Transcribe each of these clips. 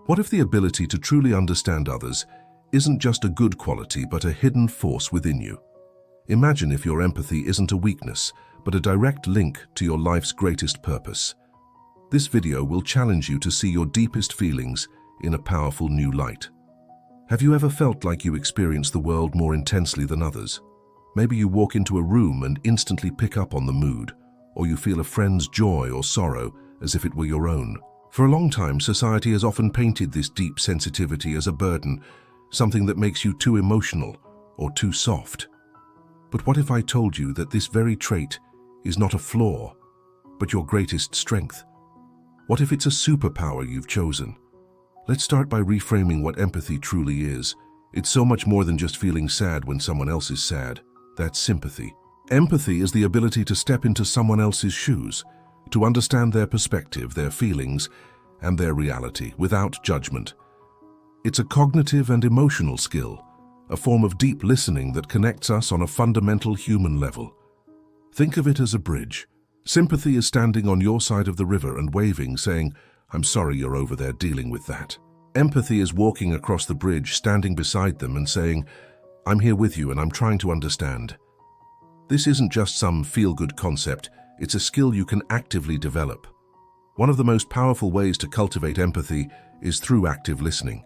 What if the ability to truly understand others isn't just a good quality but a hidden force within you? Imagine if your empathy isn't a weakness, but a direct link to your life's greatest purpose. This video will challenge you to see your deepest feelings in a powerful new light. Have you ever felt like you experience the world more intensely than others? Maybe you walk into a room and instantly pick up on the mood, or you feel a friend's joy or sorrow as if it were your own. For a long time, society has often painted this deep sensitivity as a burden, something that makes you too emotional or too soft. But what if I told you that this very trait is not a flaw, but your greatest strength? What if it's a superpower you've chosen? Let's start by reframing what empathy truly is. It's so much more than just feeling sad when someone else is sad. That's sympathy. Empathy is the ability to step into someone else's shoes, to understand their perspective, their feelings, and their reality without judgment. It's a cognitive and emotional skill, a form of deep listening that connects us on a fundamental human level. Think of it as a bridge. Sympathy is standing on your side of the river and waving, saying, "I'm sorry you're over there dealing with that." Empathy is walking across the bridge, standing beside them and saying, "I'm here with you and I'm trying to understand." This isn't just some feel-good concept, it's a skill you can actively develop. One of the most powerful ways to cultivate empathy is through active listening.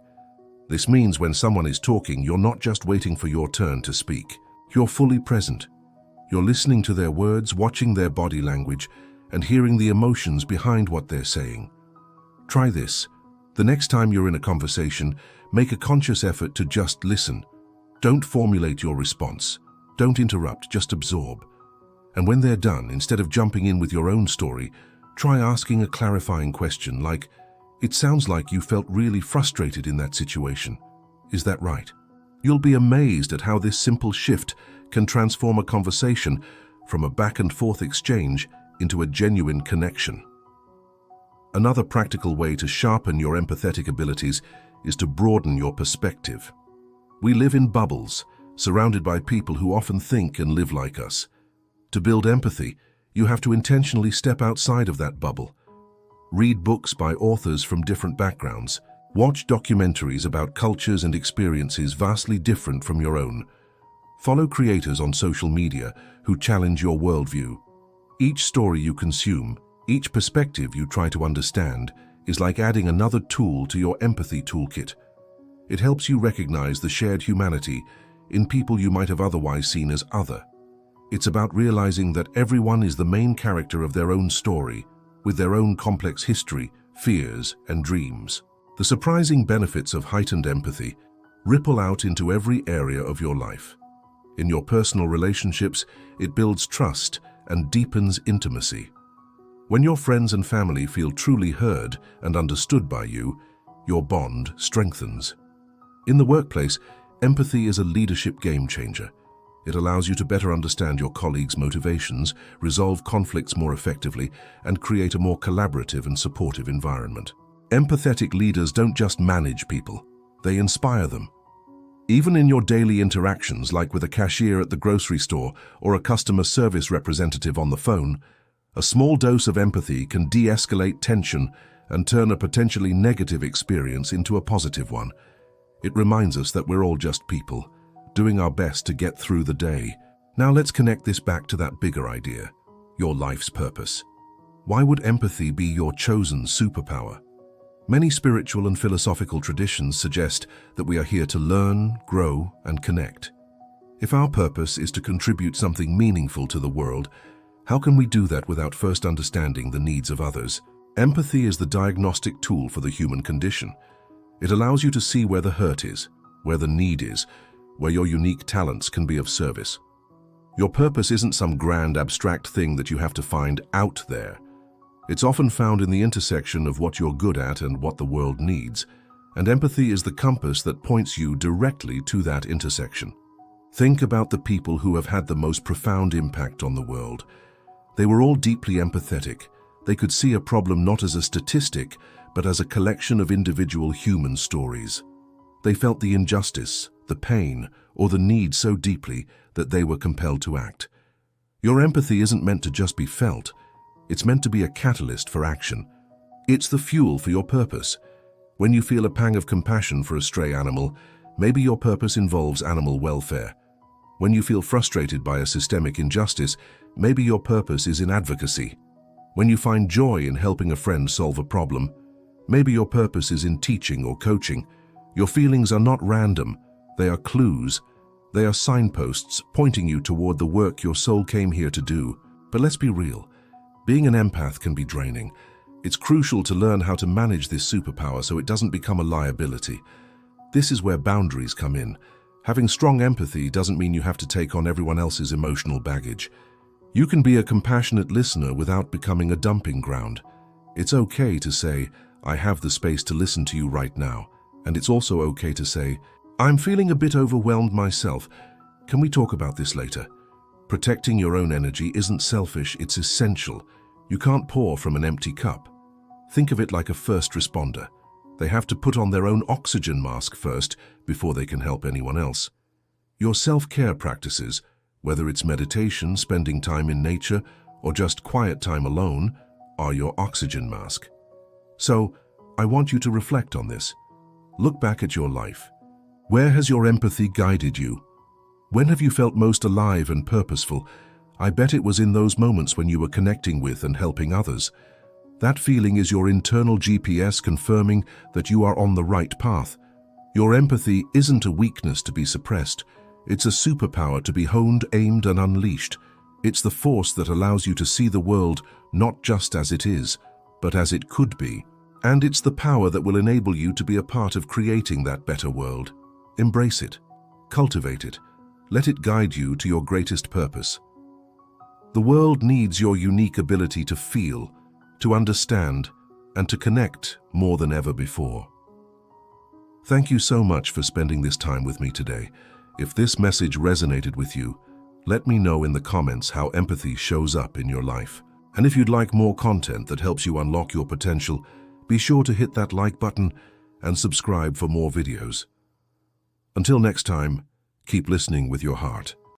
This means when someone is talking, you're not just waiting for your turn to speak. You're fully present. You're listening to their words, watching their body language, and hearing the emotions behind what they're saying. Try this. The next time you're in a conversation, make a conscious effort to just listen. Don't formulate your response. Don't interrupt, just absorb. And when they're done, instead of jumping in with your own story, try asking a clarifying question like, "It sounds like you felt really frustrated in that situation. Is that right?" You'll be amazed at how this simple shift can transform a conversation from a back-and-forth exchange into a genuine connection. Another practical way to sharpen your empathetic abilities is to broaden your perspective. We live in bubbles, surrounded by people who often think and live like us. To build empathy, you have to intentionally step outside of that bubble. Read books by authors from different backgrounds. Watch documentaries about cultures and experiences vastly different from your own. Follow creators on social media who challenge your worldview. Each story you consume, each perspective you try to understand, is like adding another tool to your empathy toolkit. It helps you recognize the shared humanity in people you might have otherwise seen as other. It's about realizing that everyone is the main character of their own story, with their own complex history, fears, and dreams. The surprising benefits of heightened empathy ripple out into every area of your life. In your personal relationships, it builds trust and deepens intimacy. When your friends and family feel truly heard and understood by you, your bond strengthens. In the workplace, empathy is a leadership game changer. It allows you to better understand your colleagues' motivations, resolve conflicts more effectively, and create a more collaborative and supportive environment. Empathetic leaders don't just manage people, they inspire them. Even in your daily interactions, like with a cashier at the grocery store or a customer service representative on the phone, a small dose of empathy can de-escalate tension and turn a potentially negative experience into a positive one. It reminds us that we're all just people, doing our best to get through the day. Now let's connect this back to that bigger idea, your life's purpose. Why would empathy be your chosen superpower? Many spiritual and philosophical traditions suggest that we are here to learn, grow, and connect. If our purpose is to contribute something meaningful to the world, how can we do that without first understanding the needs of others? Empathy is the diagnostic tool for the human condition. It allows you to see where the hurt is, where the need is, where your unique talents can be of service. Your purpose isn't some grand abstract thing that you have to find out there. It's often found in the intersection of what you're good at and what the world needs, and empathy is the compass that points you directly to that intersection. Think about the people who have had the most profound impact on the world. They were all deeply empathetic. They could see a problem not as a statistic, but as a collection of individual human stories. They felt the injustice, the pain, or the need so deeply that they were compelled to act. Your empathy isn't meant to just be felt. It's meant to be a catalyst for action. It's the fuel for your purpose. When you feel a pang of compassion for a stray animal, maybe your purpose involves animal welfare. When you feel frustrated by a systemic injustice, maybe your purpose is in advocacy. When you find joy in helping a friend solve a problem, maybe your purpose is in teaching or coaching. Your feelings are not random, they are clues. They are signposts pointing you toward the work your soul came here to do. But let's be real, being an empath can be draining. It's crucial to learn how to manage this superpower so it doesn't become a liability. This is where boundaries come in. Having strong empathy doesn't mean you have to take on everyone else's emotional baggage. You can be a compassionate listener without becoming a dumping ground. It's okay to say, I have the space to listen to you right now. And it's also okay to say, I'm feeling a bit overwhelmed myself. Can we talk about this later? Protecting your own energy isn't selfish, it's essential. You can't pour from an empty cup. Think of it like a first responder. They have to put on their own oxygen mask first before they can help anyone else. Your self-care practices, whether it's meditation, spending time in nature, or just quiet time alone, are your oxygen mask. So, I want you to reflect on this. Look back at your life. Where has your empathy guided you? When have you felt most alive and purposeful? I bet it was in those moments when you were connecting with and helping others. That feeling is your internal GPS confirming that you are on the right path. Your empathy isn't a weakness to be suppressed. It's a superpower to be honed, aimed, and unleashed. It's the force that allows you to see the world not just as it is, but as it could be. And it's the power that will enable you to be a part of creating that better world. Embrace it. Cultivate it. Let it guide you to your greatest purpose. The world needs your unique ability to feel, to understand, and to connect more than ever before. Thank you so much for spending this time with me today. If this message resonated with you, let me know in the comments how empathy shows up in your life. And if you'd like more content that helps you unlock your potential, be sure to hit that like button and subscribe for more videos. Until next time, keep listening with your heart.